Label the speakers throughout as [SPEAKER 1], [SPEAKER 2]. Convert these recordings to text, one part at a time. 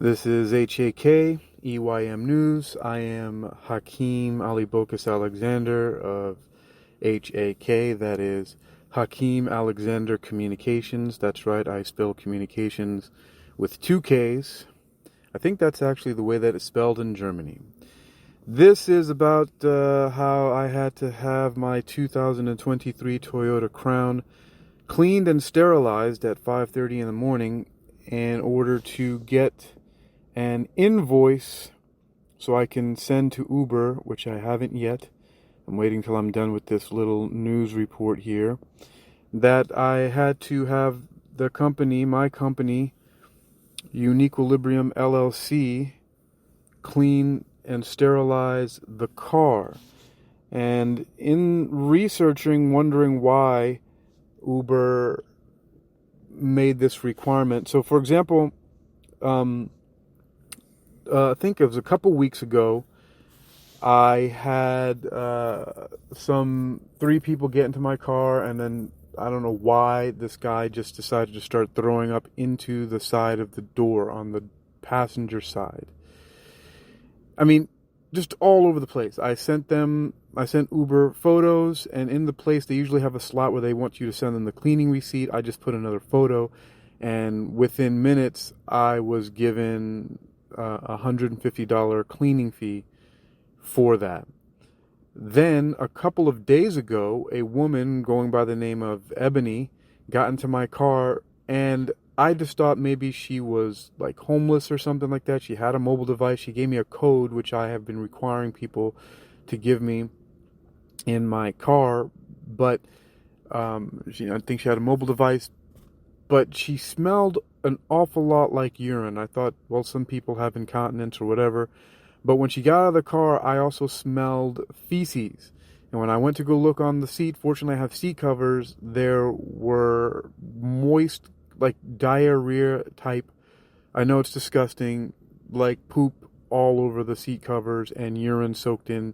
[SPEAKER 1] This is HAKEYM News. I am Hakeem Ali Bokus Alexander of HAK, that is Hakeem Alexander Communications. That's right, I spell communications with two Ks. I think that's actually the way that it's spelled in Germany. This is about how I had to have my 2023 Toyota Crown cleaned and sterilized at 5:30 in the morning in order to get an invoice so I can send to Uber, which I haven't yet. I'm waiting till I'm done with this little news report here. That I had to have the company, my company, UniquilibriuM LLC, clean and sterilize the car. And in researching, wondering why Uber made this requirement. So, for example, I think it was a couple weeks ago, I had some three people get into my car, and then I don't know why this guy just decided to start throwing up into the side of the door on the passenger side. I mean, just all over the place. I sent Uber photos, and in the place they usually have a slot where they want you to send them the cleaning receipt. I just put another photo, and within minutes I was given a $150 cleaning fee for that. Then a couple of days ago, a woman going by the name of Ebony got into my car, and I just thought maybe she was like homeless or something like that. She had a mobile device. She gave me a code, which I have been requiring people to give me in my car, but I think she had a mobile device, but she smelled an awful lot like urine. I thought, well, some people have incontinence or whatever. But when she got out of the car, I also smelled feces. And when I went to go look on the seat, fortunately I have seat covers, there were moist, like diarrhea type, I know it's disgusting, like poop all over the seat covers and urine soaked in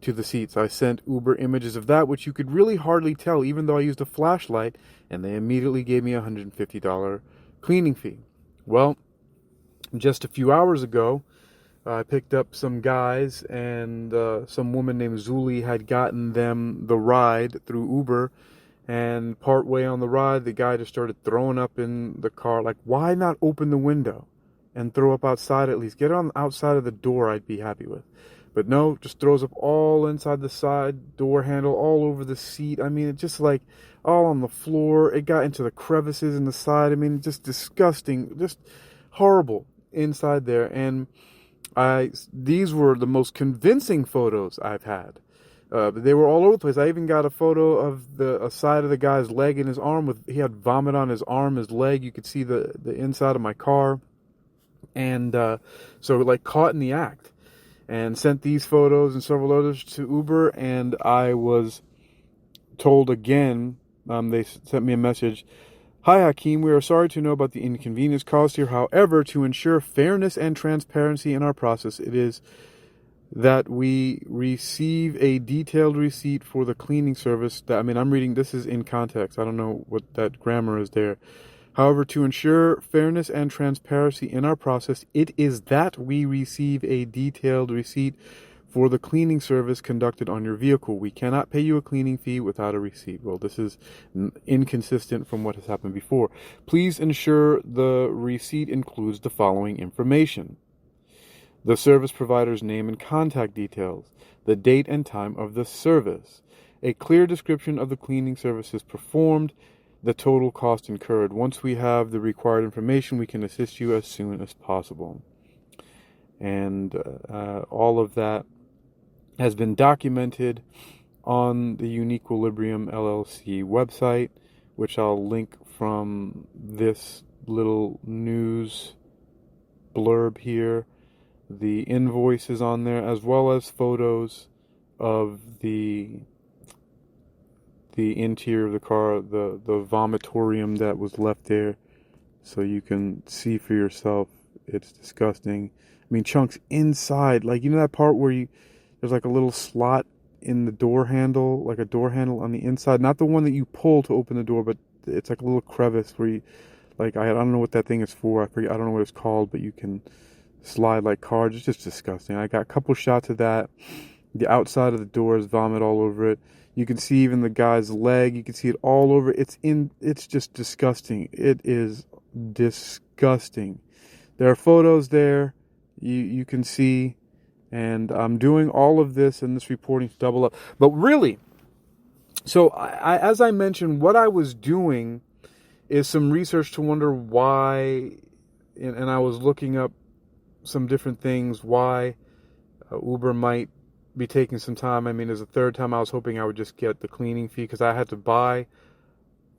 [SPEAKER 1] to the seats. I sent Uber images of that, which you could really hardly tell, even though I used a flashlight, and they immediately gave me a $150 cleaning fee. Well, just a few hours ago, I picked up some guys, and some woman named Zuli had gotten them the ride through Uber, and part way on the ride, the guy just started throwing up in the car. Like, why not open the window and throw up outside at least? Get on the outside of the door, I'd be happy with. But no, just throws up all inside the side door handle, all over the seat. I mean, it just like all on the floor. It got into the crevices in the side. I mean, just disgusting, just horrible inside there. And these were the most convincing photos I've had. They were all over the place. I even got a photo of a side of the guy's leg and his arm. He had vomit on his arm, his leg. You could see the inside of my car. And so like caught in the act. And sent these photos and several others to Uber, and I was told again, they sent me a message. Hi Hakeem, we are sorry to know about the inconvenience caused here. However, to ensure fairness and transparency in our process, it is that we receive a detailed receipt for the cleaning service. I'm reading, this is in context. I don't know what that grammar is there. However, to ensure fairness and transparency in our process, it is that we receive a detailed receipt for the cleaning service conducted on your vehicle. We cannot pay you a cleaning fee without a receipt. Well, this is inconsistent from what has happened before. Please ensure the receipt includes the following information: the service provider's name and contact details, the date and time of the service, a clear description of the cleaning services performed, the total cost incurred. Once we have the required information, we can assist you as soon as possible. And all of that has been documented on the UniquilibriuM LLC website, which I'll link from this little news blurb here. The invoice is on there, as well as photos of the interior of the car, the vomitorium that was left there, so you can see for yourself. It's disgusting. I mean, chunks inside, like, you know that part where there's like a little slot in the door handle, like a door handle on the inside, not the one that you pull to open the door, but it's like a little crevice where Like, I don't know what that thing is for. I forget. I don't know what it's called, but you can slide like cars. It's just disgusting. I got a couple shots of that. The outside of the door is vomit all over it. You can see even the guy's leg. You can see it all over. It's just disgusting. It is disgusting. There are photos there. You can see. And I'm doing all of this and this reporting to double up. But really, so as I mentioned, what I was doing is some research to wonder why, and I was looking up some different things, why Uber might be taking some time. I mean, there's a third time I was hoping I would just get the cleaning fee, because I had to buy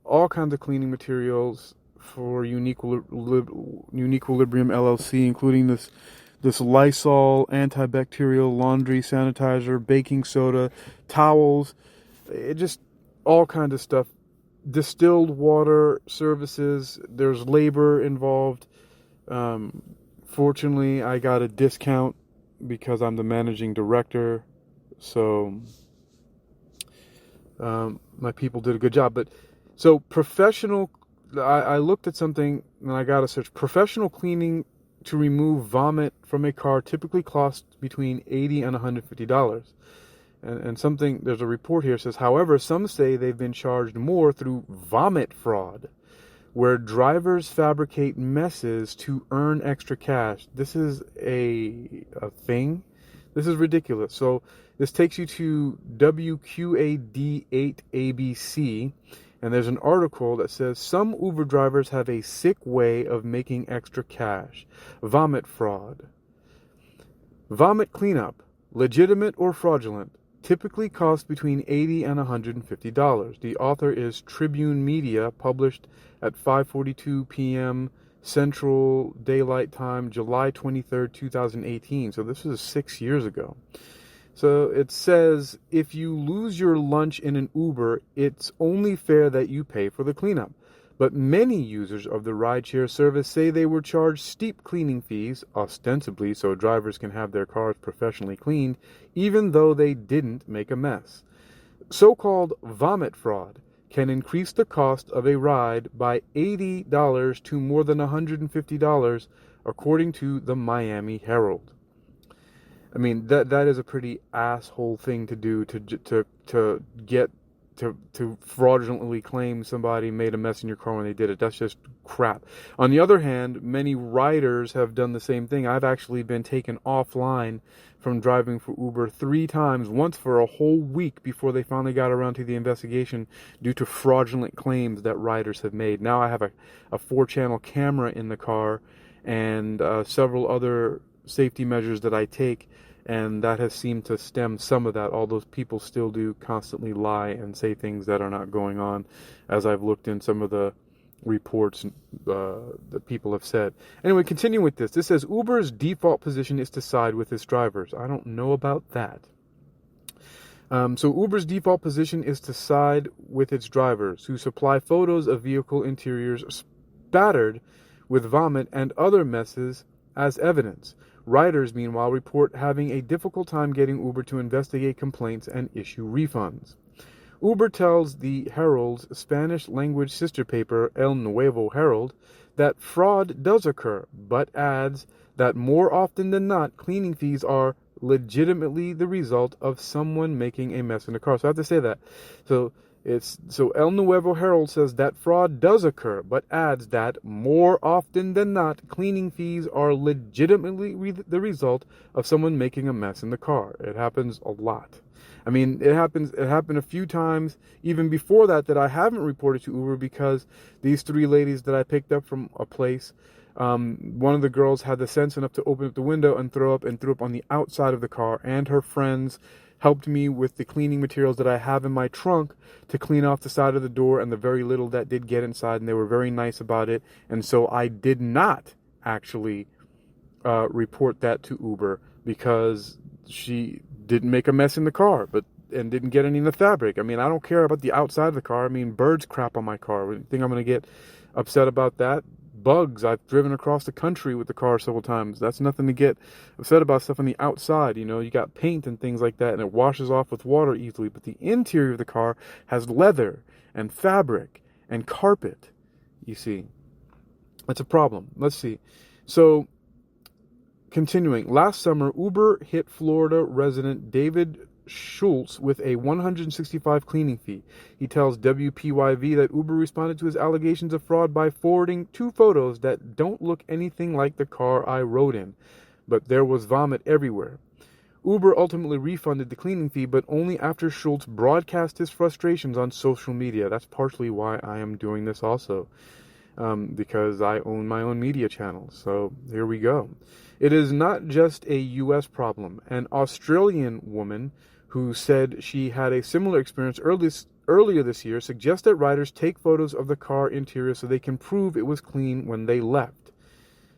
[SPEAKER 1] all kinds of cleaning materials for UniquilibriuM LLC, including this Lysol antibacterial laundry sanitizer, baking soda, towels, just all kinds of stuff. Distilled water services, there's labor involved. Fortunately, I got a discount because I'm the managing director, so my people did a good job. But so professional, I looked at something and I got to search. Professional cleaning to remove vomit from a car typically costs between $80 and $150. And something, there's a report here that says, however, some say they've been charged more through vomit fraud, where drivers fabricate messes to earn extra cash. This is a thing. This is ridiculous. So this takes you to WQAD8ABC, and there's an article that says some Uber drivers have a sick way of making extra cash. Vomit fraud. Vomit cleanup, legitimate or fraudulent, typically costs between $80 and $150. The author is Tribune Media, published at 5:42 p.m. Central Daylight Time, July 23rd, 2018. So this was 6 years ago. So it says, if you lose your lunch in an Uber, it's only fair that you pay for the cleanup. But many users of the rideshare service say they were charged steep cleaning fees, ostensibly so drivers can have their cars professionally cleaned, even though they didn't make a mess. So-called vomit fraud can increase the cost of a ride by $80 to more than $150, according to the Miami Herald. I mean, that is a pretty asshole thing to do, to get to fraudulently claim somebody made a mess in your car when they did it. That's just crap. On the other hand, many riders have done the same thing. I've actually been taken offline from driving for Uber 3 times, once for a whole week before they finally got around to the investigation, due to fraudulent claims that riders have made. Now I have a 4-channel camera in the car and several other safety measures that I take, and that has seemed to stem some of that. All those people still do constantly lie and say things that are not going on, as I've looked in some of the reports that people have said. Anyway, continuing with this. This says Uber's default position is to side with its drivers. I don't know about that. So Uber's default position is to side with its drivers, who supply photos of vehicle interiors spattered with vomit and other messes as evidence. Riders, meanwhile, report having a difficult time getting Uber to investigate complaints and issue refunds. Uber tells the Herald's Spanish-language sister paper, El Nuevo Herald, that fraud does occur, but adds that more often than not, cleaning fees are legitimately the result of someone making a mess in the car. So I have to say that. So El Nuevo Herald says that fraud does occur, but adds that more often than not, cleaning fees are legitimately the result of someone making a mess in the car. It happens a lot. I mean, it happened a few times, even before that I haven't reported to Uber, because these 3 ladies that I picked up from a place, one of the girls had the sense enough to open up the window and threw up on the outside of the car, and her friends helped me with the cleaning materials that I have in my trunk to clean off the side of the door and the very little that did get inside, and they were very nice about it. And so I did not actually report that to Uber, because she didn't make a mess in the car, and didn't get any in the fabric. I mean, I don't care about the outside of the car. I mean, birds crap on my car. You think I'm going to get upset about that? Bugs. I've driven across the country with the car several times. That's nothing to get upset about. Stuff on the outside, you got paint and things like that, and it washes off with water easily. But the interior of the car has leather and fabric and carpet, you see. That's a problem. Let's see. So, continuing. Last summer, Uber hit Florida resident David Schultz with a $165 cleaning fee. He tells WPYV that Uber responded to his allegations of fraud by forwarding 2 photos that don't look anything like the car I rode in, but there was vomit everywhere. Uber ultimately refunded the cleaning fee, but only after Schultz broadcast his frustrations on social media. That's partially why I am doing this also, because I own my own media channel. So here we go. It is not just a U.S. problem. An Australian woman who said she had a similar experience earlier this year suggests that riders take photos of the car interior so they can prove it was clean when they left.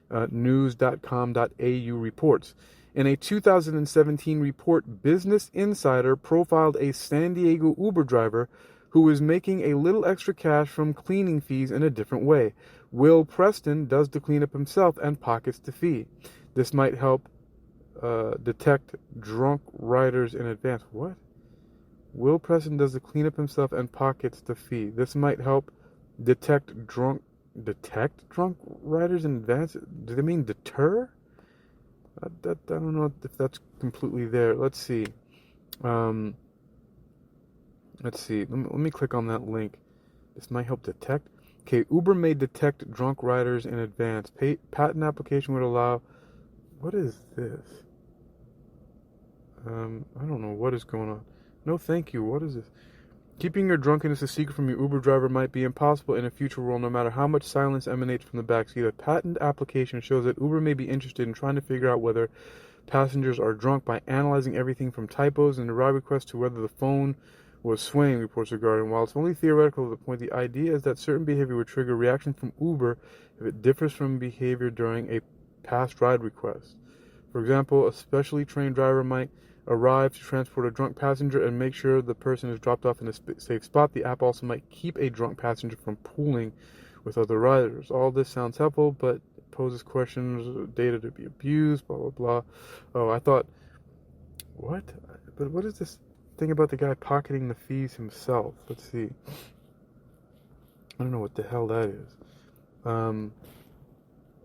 [SPEAKER 1] News.com.au reports. In a 2017 report, Business Insider profiled a San Diego Uber driver who was making a little extra cash from cleaning fees in a different way. Will Preston does the cleanup himself and pockets the fee. This might help detect drunk riders in advance. What? Will Preston does the cleanup himself and pockets the fee. This might help detect drunk riders in advance. Do they mean deter? I don't know if that's completely there. Let's see. Let me click on that link. This might help detect. Okay, Uber may detect drunk riders in advance. Patent application would allow. What is this? I don't know what is going on. No, thank you. What is this? Keeping your drunkenness a secret from your Uber driver might be impossible in a future world, no matter how much silence emanates from the backseat. A patent application shows that Uber may be interested in trying to figure out whether passengers are drunk by analyzing everything from typos in the ride request to whether the phone was swaying, reports regarding. While it's only theoretical at the point, the idea is that certain behavior would trigger reaction from Uber if it differs from behavior during a past ride request. For example, a specially trained driver might arrive to transport a drunk passenger and make sure the person is dropped off in a safe spot. The app also might keep a drunk passenger from pooling with other riders. All this sounds helpful, but poses questions, data to be abused, blah, blah, blah. Oh, I thought, what? But what is this thing about the guy pocketing the fees himself? Let's see. I don't know what the hell that is.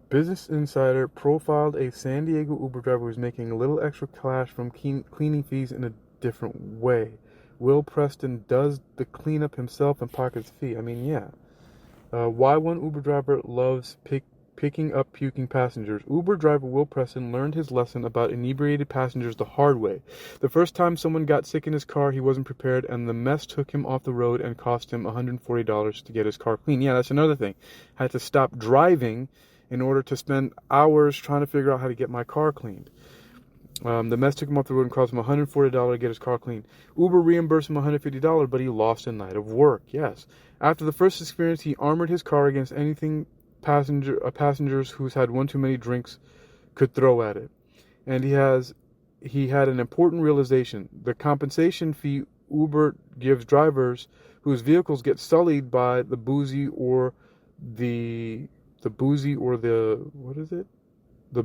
[SPEAKER 1] Business Insider profiled a San Diego Uber driver who was making a little extra cash from cleaning fees in a different way. Will Preston does the cleanup himself and pockets the fee. I mean, yeah. Why one Uber driver loves picking up puking passengers. Uber driver Will Preston learned his lesson about inebriated passengers the hard way. The first time someone got sick in his car, he wasn't prepared, and the mess took him off the road and cost him $140 to get his car clean. Yeah, that's another thing. I had to stop driving in order to spend hours trying to figure out how to get my car cleaned. The mess took him off the road and cost him $140 to get his car cleaned. Uber reimbursed him $150, but he lost a night of work. Yes. After the first experience, he armored his car against anything passengers who's had one too many drinks could throw at it. And he had an important realization. The compensation fee Uber gives drivers whose vehicles get sullied by the boozy or the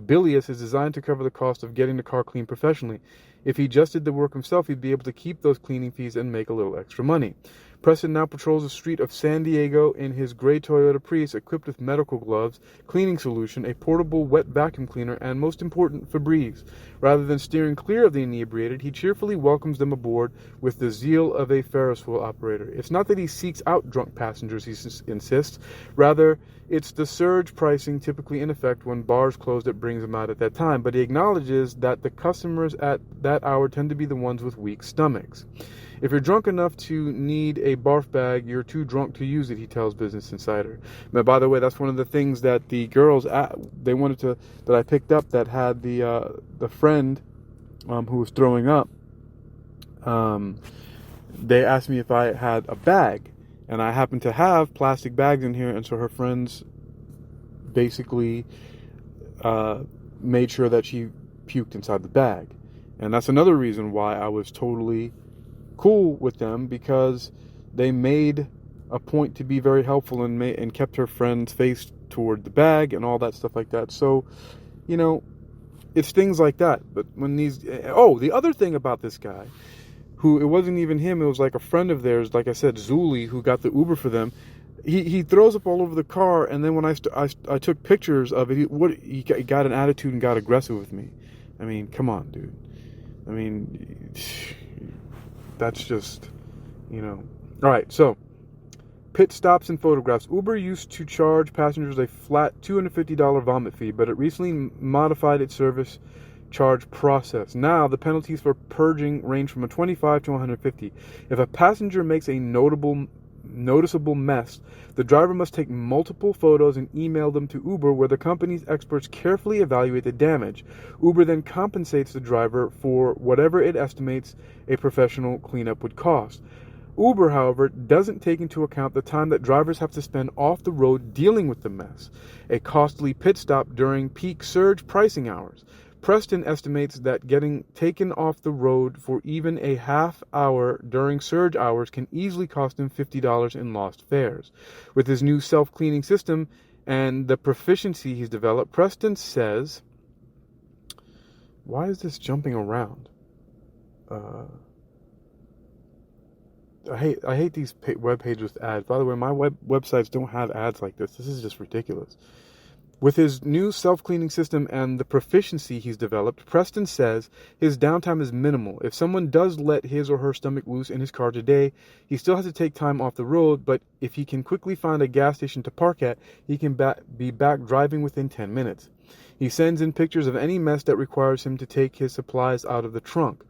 [SPEAKER 1] bilious is designed to cover the cost of getting the car cleaned professionally. If he just did the work himself, he'd be able to keep those cleaning fees and make a little extra money. Preston now patrols the street of San Diego in his gray Toyota Prius equipped with medical gloves, cleaning solution, a portable wet vacuum cleaner, and most important, Febreze. Rather than steering clear of the inebriated, he cheerfully welcomes them aboard with the zeal of a Ferris wheel operator. It's not that he seeks out drunk passengers, he insists. Rather, it's the surge pricing typically in effect when bars close that brings him out at that time. But he acknowledges that the customers at that hour tend to be the ones with weak stomachs. If you're drunk enough to need a barf bag, you're too drunk to use it, he tells Business Insider. But by the way, that's one of the things that the girls that I picked up that had the friend who was throwing up. They asked me if I had a bag, and I happen to have plastic bags in here, and so her friends basically made sure that she puked inside the bag. And that's another reason why I was totally cool with them, because they made a point to be very helpful and kept her friend's face toward the bag and all that stuff like that. So, it's things like that. But when the other thing about this guy, who it wasn't even him, it was like a friend of theirs, like I said, Zuli, who got the Uber for them. he throws up all over the car, and then when I took pictures of it, he got an attitude and got aggressive with me. I mean, come on, dude. I mean, that's just, All right, so pit stops and photographs. Uber used to charge passengers a flat $250 vomit fee, but it recently modified its service charge process. Now, the penalties for purging range from a $25 to $150. If a passenger makes a noticeable mess, the driver must take multiple photos and email them to Uber, where the company's experts carefully evaluate the damage. Uber then compensates the driver for whatever it estimates a professional cleanup would cost. Uber, however, doesn't take into account the time that drivers have to spend off the road dealing with the mess, a costly pit stop during peak surge pricing hours. Preston estimates that getting taken off the road for even a half hour during surge hours can easily cost him $50 in lost fares. With his new self-cleaning system and the proficiency he's developed, Preston says, why is this jumping around? I hate these web pages with ads. By the way, my websites don't have ads like this. This is just ridiculous. With his new self-cleaning system and the proficiency he's developed, Preston says his downtime is minimal. If someone does let his or her stomach loose in his car today, he still has to take time off the road, but if he can quickly find a gas station to park at, he can be back driving within 10 minutes. He sends in pictures of any mess that requires him to take his supplies out of the trunk.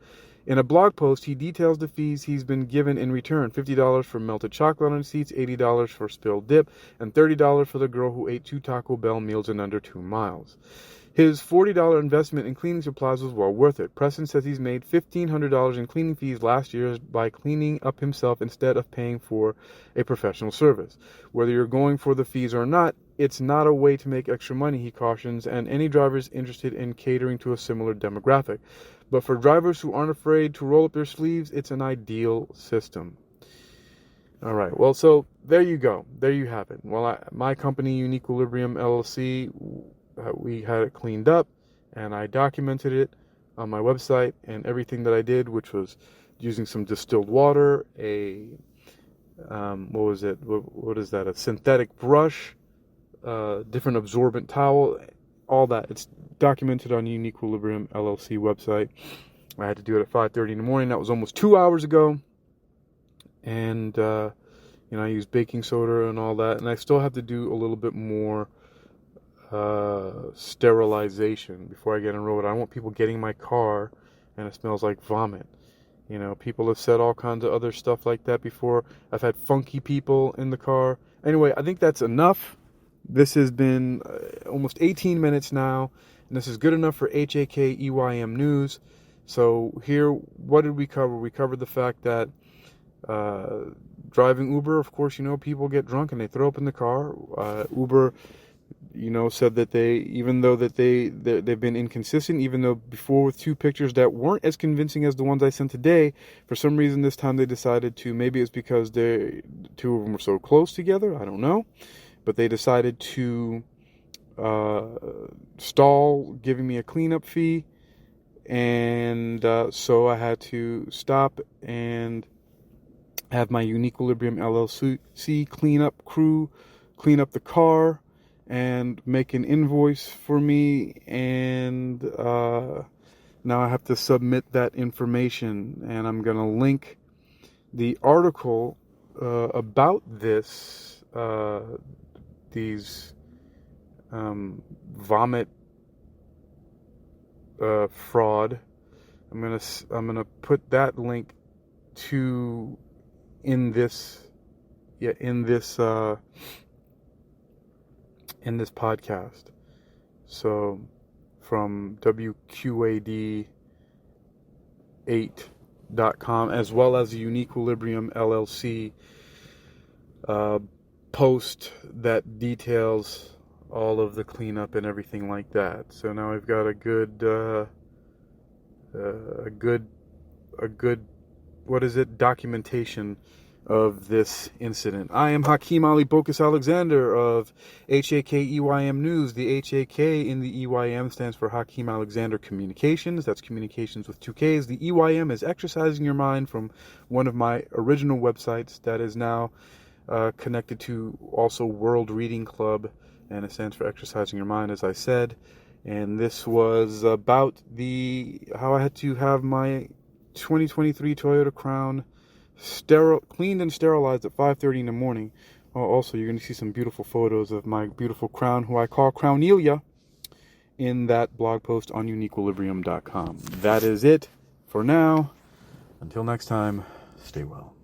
[SPEAKER 1] In a blog post, he details the fees he's been given in return: $50 for melted chocolate on seats, $80 for spilled dip, and $30 for the girl who ate 2 Taco Bell meals in under 2 miles. His $40 investment in cleaning supplies was well worth it. Preston says he's made $1,500 in cleaning fees last year by cleaning up himself instead of paying for a professional service. Whether you're going for the fees or not, it's not a way to make extra money, he cautions, and any drivers interested in catering to a similar demographic. But for drivers who aren't afraid to roll up their sleeves, it's an ideal system. All right, well, so there you go. There you have it. Well, my company, UniquilibriuM LLC, we had it cleaned up, and I documented it on my website, and everything that I did, which was using some distilled water, what is that? A synthetic brush, different absorbent towel, all that. It's documented on UniquilibriuM LLC website. I had to do it at 5:30 in the morning. That was almost 2 hours ago. And, I used baking soda and all that. And I still have to do a little bit more sterilization before I get on the road. I don't want people getting in my car and it smells like vomit. People have said all kinds of other stuff like that before. I've had funky people in the car. Anyway, I think that's enough. This has been almost 18 minutes now, and this is good enough for HAKEYM News. So here, what did we cover? We covered the fact that driving Uber, of course, people get drunk and they throw up in the car. Uber, said that they've been inconsistent, even though before with 2 pictures that weren't as convincing as the ones I sent today. For some reason, this time they decided to, maybe it's because 2 of them were so close together, I don't know. But they decided to stall giving me a cleanup fee. And so I had to stop and have my UniquilibriuM LLC cleanup crew clean up the car and make an invoice for me. And now I have to submit that information. And I'm going to link the article about this these vomit fraud. I'm gonna put that link in this podcast. So from WQAD8.com, as well as the UniquilibriuM LLC post that details all of the cleanup and everything like that. So now I've got a good documentation of this incident. I am Hakeem Ali Bokus Alexander of HAKEYM News. The HAK in the EYM stands for Hakeem Alexander Communications. That's communications with 2 Ks. The EYM is Exercising Your Mind, from one of my original websites that is now connected to also World Reading Club, and it stands for Exercising Your Mind, as I said. And this was about how I had to have my 2023 Toyota Crown cleaned and sterilized at 5:30 in the morning. Also, you're going to see some beautiful photos of my beautiful Crown, who I call Crownelia, in that blog post on UniquilibriuM.com. That is it for now. Until next time, stay well.